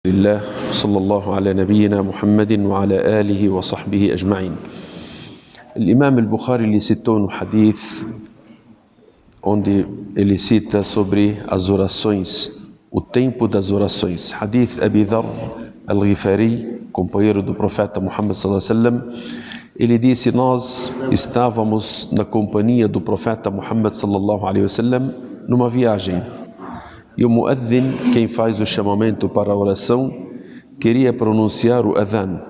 لله صلى الله على نبينا محمد وعلى آله وصحبه أجمعين. Imam al-Bukhari ele citou no hadith onde ele cita sobre as orações, o tempo das orações. Hadith Abi Dharr al-Ghifari, companheiro do profeta Muhammad sallallahu alaihi wasallam, ele disse: nós estávamos na companhia do profeta Muhammad sallallahu alaihi wasallam numa viagem. E o muadhin, quem faz o chamamento para a oração, queria pronunciar o adhan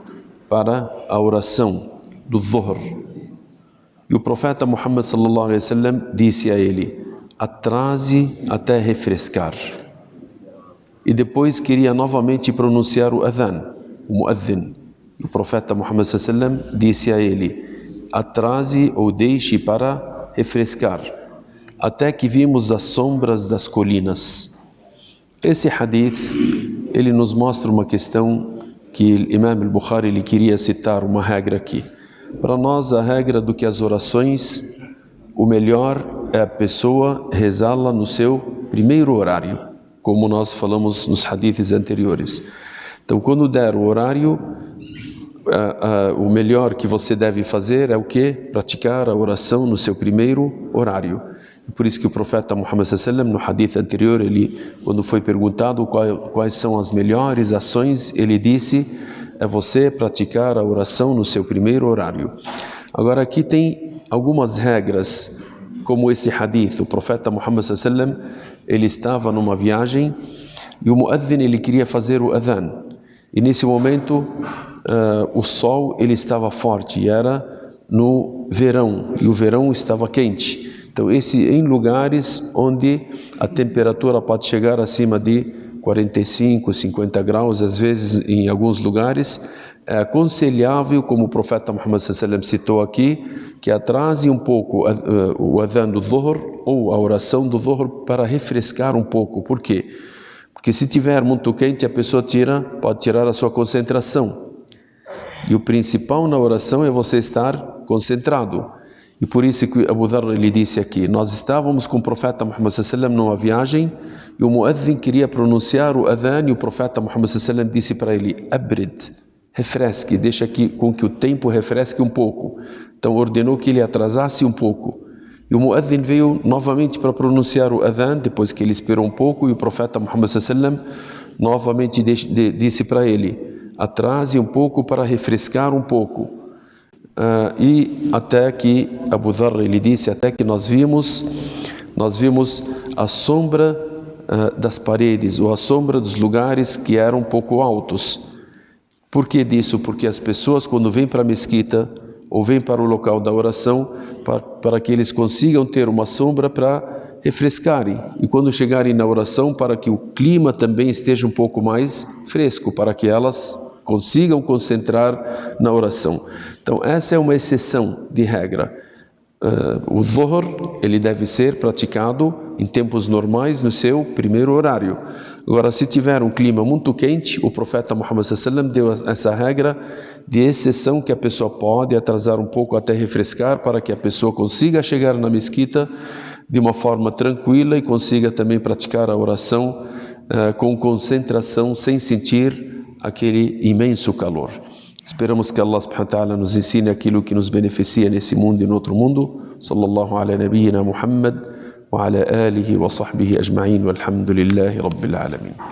para a oração do Dhuhr. E o profeta Muhammad sallallahu alaihi wasallam disse a ele: atrase até refrescar. E depois queria novamente pronunciar o adhan, o muadhin. E o profeta Muhammad sallallahu alaihi wasallam disse a ele: atrase ou deixe para refrescar, até que vimos as sombras das colinas. Esse hadith, ele nos mostra uma questão que o Imam al-Bukhari ele queria citar uma regra aqui. Para nós, a regra do que as orações, o melhor é a pessoa rezá-la no seu primeiro horário, como nós falamos nos hadiths anteriores. Então, quando der o horário, o melhor que você deve fazer é o quê? Praticar a oração no seu primeiro horário. Por isso que o profeta Muhammad sallallahu alaihi wasallam, no hadith anterior, ele, quando foi perguntado quais são as melhores ações, ele disse: é você praticar a oração no seu primeiro horário. Agora aqui tem algumas regras, como esse hadith. O profeta Muhammad sallallahu alaihi wasallam, ele estava numa viagem e o muadhin ele queria fazer o adhan. E nesse momento o sol ele estava forte, e era no verão, e o verão estava quente. Então, em lugares onde a temperatura pode chegar acima de 45, 50 graus, às vezes em alguns lugares, é aconselhável, como o profeta Muhammad sallallahu alaihi wasallam citou aqui, que atrase um pouco o adhan do Dhuhr ou a oração do Dhuhr para refrescar um pouco. Por quê? Porque se tiver muito quente, a pessoa pode tirar a sua concentração. E o principal na oração é você estar concentrado. E por isso que Abu Dharr ele disse aqui: nós estávamos com o profeta Muhammad sallallahu alaihi wasallam numa viagem e o muadhin queria pronunciar o adhan e o profeta Muhammad sallallahu alaihi wasallam disse para ele: abrid, refresque, deixa com que o tempo refresque um pouco. Então ordenou que ele atrasasse um pouco. E o muadhin veio novamente para pronunciar o adhan, depois que ele esperou um pouco, e o profeta Muhammad sallallahu alaihi wasallam novamente disse para ele: atrase um pouco para refrescar um pouco. E até que Abu Dharr ele disse, até que nós vimos a sombra das paredes, ou a sombra dos lugares que eram um pouco altos. Por que disso? Porque as pessoas, quando vêm para a mesquita ou vêm para o local da oração, para que eles consigam ter uma sombra para refrescarem, e quando chegarem na oração, para que o clima também esteja um pouco mais fresco, para que elas consigam concentrar na oração. Então essa é uma exceção de regra. O Dhuhr ele deve ser praticado em tempos normais no seu primeiro horário. Agora, se tiver um clima muito quente, o profeta Muhammad sallallahu alaihi wasallam deu essa regra de exceção, que a pessoa pode atrasar um pouco até refrescar, para que a pessoa consiga chegar na mesquita de uma forma tranquila e consiga também praticar a oração com concentração, sem sentir aquele imenso calor. Esperamos que Allah subhanahu wa ta'ala nos ensine aquilo que nos beneficia nesse mundo e no outro mundo. Sallallahu ala nabiyyina Muhammad wa ala alihi wa sahbihi ajma'in walhamdulillahi rabbil alamin.